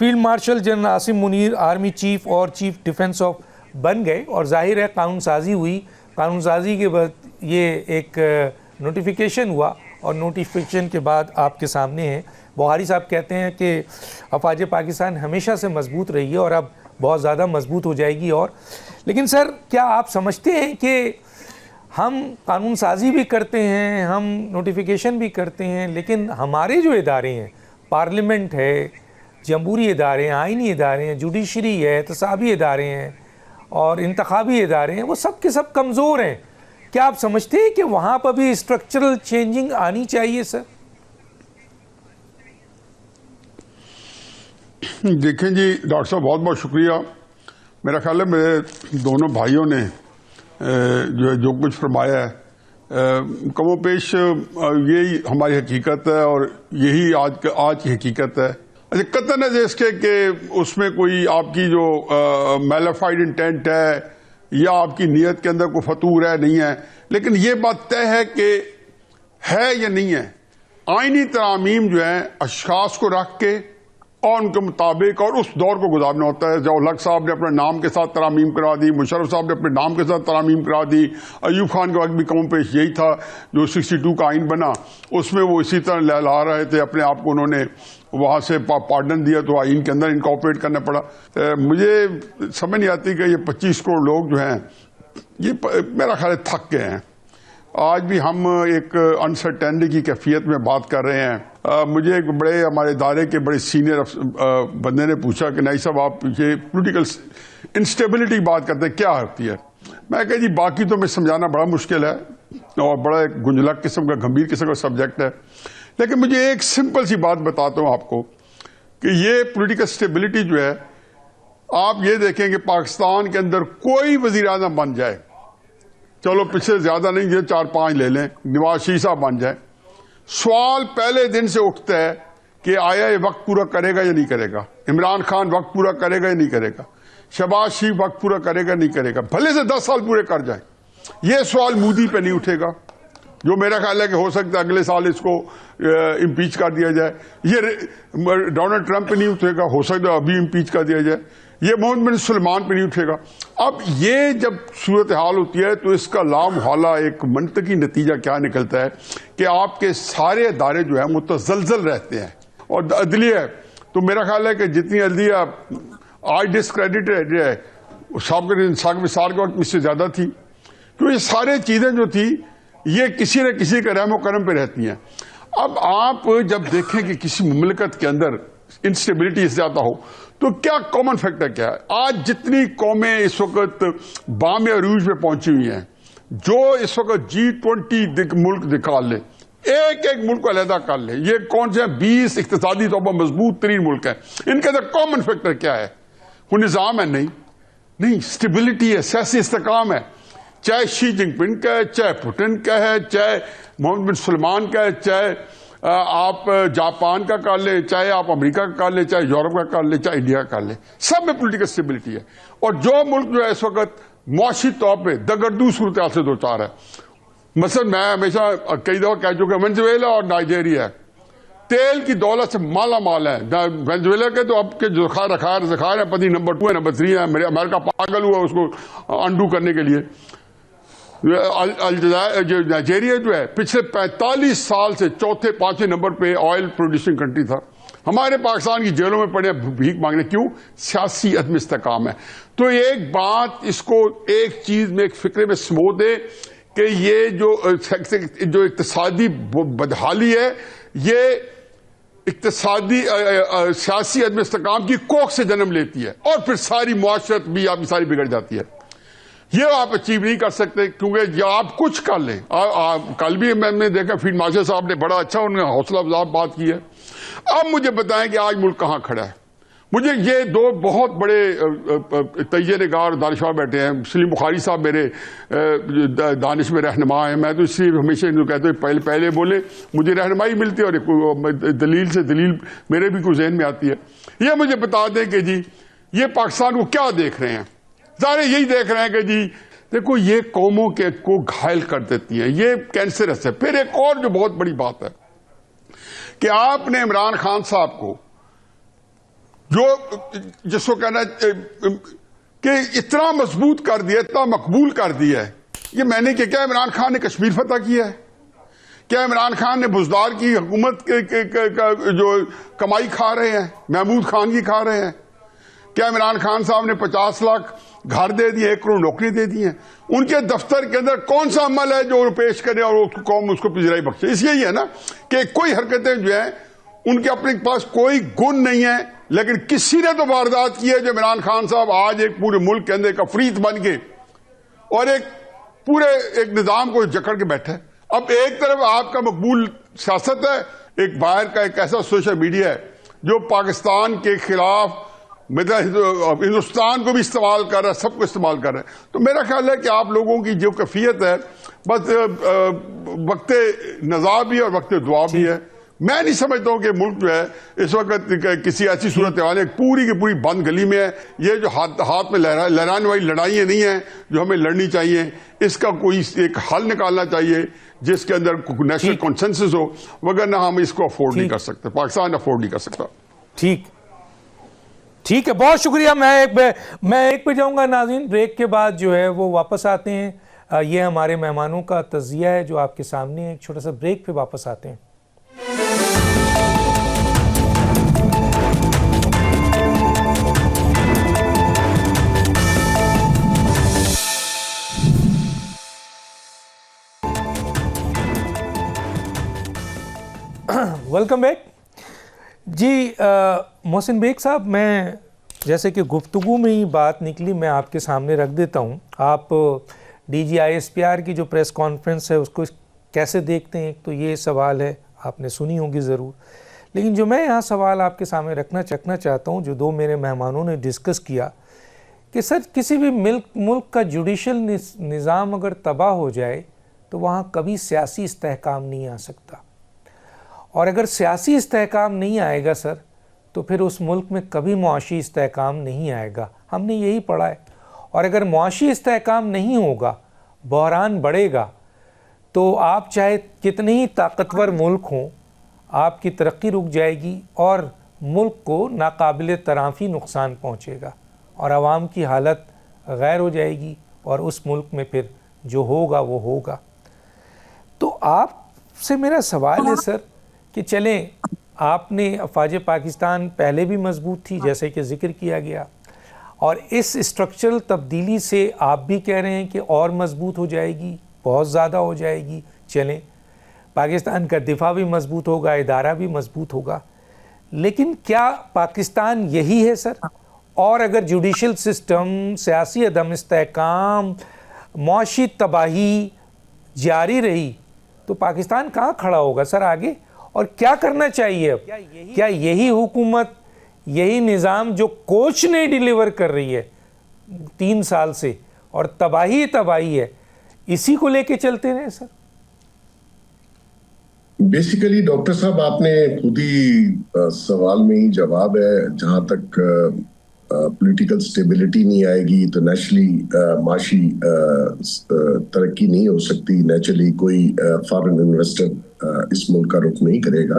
Field marshal general Asim Munir army chief اور chief defence of بن گئے اور ظاہر ہے قانون سازی ہوئی. قانون سازی کے بعد یہ ایک نوٹیفیکیشن ہوا اور نوٹیفیکیشن کے بعد آپ کے سامنے ہے. بخاری صاحب کہتے ہیں کہ افواج پاکستان ہمیشہ سے مضبوط رہی ہے اور اب بہت زیادہ مضبوط ہو جائے گی. اور لیکن سر کیا آپ سمجھتے ہیں کہ ہم قانون سازی بھی کرتے ہیں, ہم نوٹیفیکیشن بھی کرتے ہیں, لیکن ہمارے جو ادارے ہیں, پارلیمنٹ ہے, جمہوری ادارے ہیں, آئینی ادارے ہیں, جوڈیشری ہے, احتسابی ادارے ہیں اور انتخابی ادارے ہیں, وہ سب کے سب کمزور ہیں. کیا آپ سمجھتے ہیں کہ وہاں پر بھی اسٹرکچرل چینجنگ آنی چاہیے سر؟ دیکھیں جی ڈاکٹر صاحب, بہت بہت شکریہ. میرا خیال ہے میرے دونوں بھائیوں نے جو کچھ فرمایا ہے کم و بیش یہی ہماری حقیقت ہے اور یہی آج کی حقیقت ہے. اچھا, قطعاً اس کے کہ اس میں کوئی آپ کی جو میلیفائڈ انٹینٹ ہے یا آپ کی نیت کے اندر کوئی فطور ہے نہیں ہے, لیکن یہ بات طے ہے کہ ہے یا نہیں ہے. آئینی ترامیم جو ہیں اشخاص کو رکھ کے اور ان کے مطابق اور اس دور کو گزارنا ہوتا ہے. جو الحق صاحب نے اپنے نام کے ساتھ ترامیم کرا دی, مشرف صاحب نے اپنے نام کے ساتھ ترامیم کرا دی, ایوب خان کے وقت بھی کم پیش یہی تھا. جو 62 کا آئین بنا اس میں وہ اسی طرح لہلا رہے تھے اپنے آپ کو, انہوں نے وہاں سے پارڈن دیا تو آئین کے اندر انکارپوریٹ کرنا پڑا. مجھے سمجھ نہیں آتی کہ یہ 25 کروڑ لوگ جو ہیں یہ میرا خیال ہے تھک گئے ہیں. آج بھی ہم ایک انسرٹینٹی کی کیفیت میں بات کر رہے ہیں. مجھے ایک بڑے ہمارے ادارے کے بڑے سینئر بندے نے پوچھا کہ نہیں صاحب آپ یہ پولیٹیکل انسٹیبلٹی کی بات کرتے ہیں کیا ہوتی ہے. میں کہا جی باقی تو میں سمجھانا بڑا مشکل ہے اور بڑا ایک گنجلک قسم کا گمبھیر قسم کا سبجیکٹ ہے, لیکن مجھے ایک سمپل سی بات بتاتا ہوں آپ کو کہ یہ پولیٹیکل اسٹیبلٹی جو ہے, آپ یہ دیکھیں کہ پاکستان کے اندر کوئی وزیر اعظم بن جائے, چلو پچھلے زیادہ نہیں یہ 4-5 لے لیں, نواز شریف صاحب بن جائے, سوال پہلے دن سے اٹھتا ہے کہ آیا یہ وقت پورا کرے گا یا نہیں کرے گا, عمران خان وقت پورا کرے گا یا نہیں کرے گا, شہباز شریف وقت پورا کرے گا نہیں کرے گا, بھلے سے 10 سال پورے کر جائیں. یہ سوال مودی پہ نہیں اٹھے گا, جو میرا خیال ہے کہ ہو سکتا ہے اگلے سال اس کو امپیچ کر دیا جائے. یہ ڈونلڈ ٹرمپ پہ نہیں اٹھے گا, ہو سکتا ہے ابھی امپیچ کر دیا جائے. یہ محمد بن سلمان پہ نہیں اٹھے گا. اب یہ جب صورتحال ہوتی ہے تو اس کا لامحالہ ایک منطقی نتیجہ کیا نکلتا ہے کہ آپ کے سارے ادارے جو ہیں متزلزل رہتے ہیں. اور عدلیہ تو میرا خیال ہے کہ جتنی عدلیہ آج ڈسکریڈٹ ہے سابق مثال کے وقت اس سے زیادہ تھی, تو یہ سارے چیزیں جو تھی یہ کسی نہ کسی کے رحم و کرم پہ رہتی ہیں. اب آپ جب دیکھیں کہ کسی مملکت کے اندر انسٹیبلٹی زیادہ ہو تو کیا کامن فیکٹر کیا ہے. آج جتنی قومیں اس وقت بام عروج پہ پہنچی ہوئی ہیں, جو اس وقت G20 ملک دکھا لے, ایک ایک ملک کو علیحدہ کر لے, یہ کون سے 20 اقتصادی طور پر مضبوط ترین ملک ہیں, ان کے اندر کامن فیکٹر کیا ہے؟ کوئی نظام ہے؟ نہیں, اسٹیبلٹی ہے, سیاسی استحکام ہے. چاہے شی جن پنگ کا ہے, چاہے پوٹن کا ہے, چاہے محمد بن سلمان کا ہے, چاہے آپ جاپان کا کر لیں, چاہے آپ امریکہ کا کر لیں, چاہے یورپ کا کر لیں, چاہے انڈیا کا کر لیں, سب میں پولیٹیکل اسٹیبلٹی ہے. اور جو ملک جو ہے اس وقت معاشی طور پہ دگردو صورتحال سے دوچار ہے, مثلا میں ہمیشہ کئی دفعہ کہہ چکا ہوں وینزویلا اور نائجیریا تیل کی دولت سے مالا مال ہے. وینزویلا کے تو اب کے جو ذخائر ہیں پتہ نمبر 2 ہے نمبر 3 ہے. امریکہ پاگل ہوا اس کو انڈو کرنے کے لیے. نائجیریا جو ہے پچھلے 45 سال سے 4-5 نمبر پہ آئل پروڈیوسنگ کنٹری تھا. ہمارے پاکستان کی جیلوں میں پڑے بھیک مانگنے, کیوں؟ سیاسی عدم استحکام ہے. تو ایک بات اس کو ایک چیز میں ایک فکرے میں سمو دے کہ یہ جو اقتصادی بدحالی ہے یہ اقتصادی سیاسی عدم استحکام کی کوکھ سے جنم لیتی ہے اور پھر ساری معاشرت بھی آپ کی ساری بگڑ جاتی ہے. یہ آپ اچیو نہیں کر سکتے کیونکہ یا آپ کچھ کر لیں. کل بھی میں نے دیکھا فیلڈ مارشل صاحب نے بڑا اچھا انہوں نے حوصلہ افزا بات کی ہے. اب مجھے بتائیں کہ آج ملک کہاں کھڑا ہے. مجھے یہ 2 بہت بڑے تجزیہ نگار دانشور بیٹھے ہیں. سلیم بخاری صاحب میرے دانش میں رہنما ہیں. میں تو اس لیے ہمیشہ ان کو کہتا ہوں پہلے بولے, مجھے رہنمائی ملتی ہے اور دلیل سے دلیل میرے بھی کوئی ذہن میں آتی ہے. یہ مجھے بتا دیں کہ جی یہ پاکستان کو کیا دیکھ رہے ہیں. ظاہر یہی دیکھ رہے ہیں کہ جی دیکھو یہ قوموں کے کو گھائل کر دیتی ہیں, یہ کینسرس ہے. پھر ایک اور جو بہت بڑی بات ہے کہ آپ نے عمران خان صاحب کو جو جس کو کہنا کہ اتنا مضبوط کر دیا, اتنا مقبول کر دیا ہے. یہ میں نے کیا عمران خان نے کشمیر فتح کیا ہے؟ کیا عمران خان نے بزدار کی حکومت جو کمائی کھا رہے ہیں محمود خان کی کھا رہے ہیں؟ کیا عمران خان صاحب نے 50 لاکھ گھر دے دیے, 1 کروڑ نوکری دے دی ہیں؟ ان کے دفتر کے اندر کون سا عمل ہے جو وہ پیش کرے اور قوم اس کو پذیرائی بخشے؟ اس لیے یہ ہے نا کہ کوئی حرکتیں جو ہیں ان کے اپنے پاس کوئی گن نہیں ہے, لیکن کسی نے تو واردات کی ہے جو عمران خان صاحب آج ایک پورے ملک کے اندر ایک افریت بن کے اور ایک پورے ایک نظام کو جکڑ کے بیٹھے. اب ایک طرف آپ کا مقبول سیاست ہے, ایک باہر کا ایک ایسا سوشل میڈیا ہے جو پاکستان کے خلاف ہندوستان کو بھی استعمال کر رہا ہے, سب کو استعمال کر رہا ہے. تو میرا خیال ہے کہ آپ لوگوں کی جو کیفیت ہے بس وقت نزاع بھی اور وقت دعا بھی ہے. میں نہیں سمجھتا ہوں کہ ملک جو ہے اس وقت کسی ایسی صورتحال ہے پوری کی پوری بند گلی میں ہے. یہ جو ہاتھ میں لہرانے والی لڑائیاں نہیں ہیں جو ہمیں لڑنی چاہیے, اس کا کوئی ایک حل نکالنا چاہیے جس کے اندر نیشنل کنسنسس ہو, وگرنہ ہم اس کو افورڈ نہیں کر سکتے, پاکستان افورڈ نہیں کر سکتا. ٹھیک ہے, بہت شکریہ. میں ایک پہ جاؤں گا ناظرین, بریک کے بعد جو ہے وہ واپس آتے ہیں. یہ ہمارے مہمانوں کا تجزیہ ہے جو آپ کے سامنے ہے. ایک چھوٹا سا بریک پہ واپس آتے ہیں. Welcome back. جی محسن بیگ صاحب, میں جیسے کہ گفتگو میں ہی بات نکلی میں آپ کے سامنے رکھ دیتا ہوں. آپ D G I S P R کی جو پریس کانفرنس ہے اس کو کیسے دیکھتے ہیں؟ ایک تو یہ سوال ہے, آپ نے سنی ہوگی ضرور, لیکن جو میں یہاں سوال آپ کے سامنے رکھنا چاہتا ہوں جو دو میرے مہمانوں نے ڈسکس کیا کہ سر کسی بھی ملک کا جوڈیشل نظام اگر تباہ ہو جائے تو وہاں کبھی سیاسی استحکام نہیں آ سکتا, اور اگر سیاسی استحکام نہیں آئے گا سر تو پھر اس ملک میں کبھی معاشی استحکام نہیں آئے گا. ہم نے یہی پڑھا ہے. اور اگر معاشی استحکام نہیں ہوگا, بحران بڑھے گا, تو آپ چاہے کتنے ہی طاقتور ملک ہوں, آپ کی ترقی رک جائے گی اور ملک کو ناقابل ترافی نقصان پہنچے گا اور عوام کی حالت غیر ہو جائے گی اور اس ملک میں پھر جو ہوگا وہ ہوگا. تو آپ سے میرا سوال ہے سر کہ چلیں, آپ نے افواج پاکستان پہلے بھی مضبوط تھی جیسے کہ ذکر کیا گیا, اور اس اسٹرکچرل تبدیلی سے آپ بھی کہہ رہے ہیں کہ اور مضبوط ہو جائے گی, بہت زیادہ ہو جائے گی. چلیں, پاکستان کا دفاع بھی مضبوط ہوگا, ادارہ بھی مضبوط ہوگا, لیکن کیا پاکستان یہی ہے سر؟ اور اگر جوڈیشل سسٹم, سیاسی عدم استحکام, معاشی تباہی جاری رہی تو پاکستان کہاں کھڑا ہوگا سر آگے؟ اور کیا کرنا چاہیے اب؟ کیا یہی حکومت, یہی نظام جو کوچ نے ڈیلیور کر رہی ہے 3 سال سے اور تباہی ہے, اسی کو لے کے چلتے رہے سر؟ بیسیکلی ڈاکٹر صاحب آپ نے خود ہی سوال میں ہی جواب ہے. جہاں تک پولیٹیکل سٹیبلٹی نہیں آئے گی تو نیچرلی معاشی ترقی نہیں ہو سکتی. نیچرلی کوئی فارن انویسٹر اس ملک کا رخ نہیں کرے گا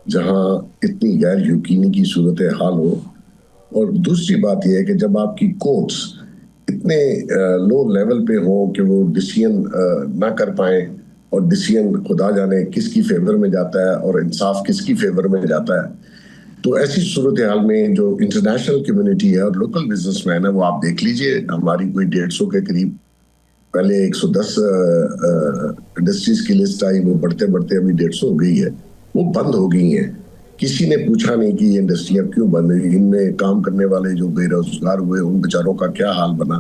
جہاں اتنی غیر یقینی کی صورتحال ہو. اور دوسری بات یہ ہے کہ جب آپ کی کورٹس اتنے لو لیول پہ ہوں کہ وہ ڈیسیژن نہ کر پائیں, اور ڈیسیژن خدا جانے کس کی فیور میں جاتا ہے اور انصاف کس کی فیور میں جاتا ہے, تو ایسی صورتحال میں جو انٹرنیشنل کمیونٹی ہے اور لوکل بزنس مین ہے وہ آپ دیکھ لیجئے, ہماری کوئی 150 کے قریب پہلے 110 انڈسٹریز کی لسٹ آئی, وہ بڑھتے بڑھتے ابھی 150 ہو گئی ہے, وہ بند ہو گئی ہیں. کسی نے پوچھا نہیں کہ یہ انڈسٹریاں کیوں بند ہوئی, ان میں کام کرنے والے جو بے روزگار ہوئے ان بیچاروں کا کیا حال بنا.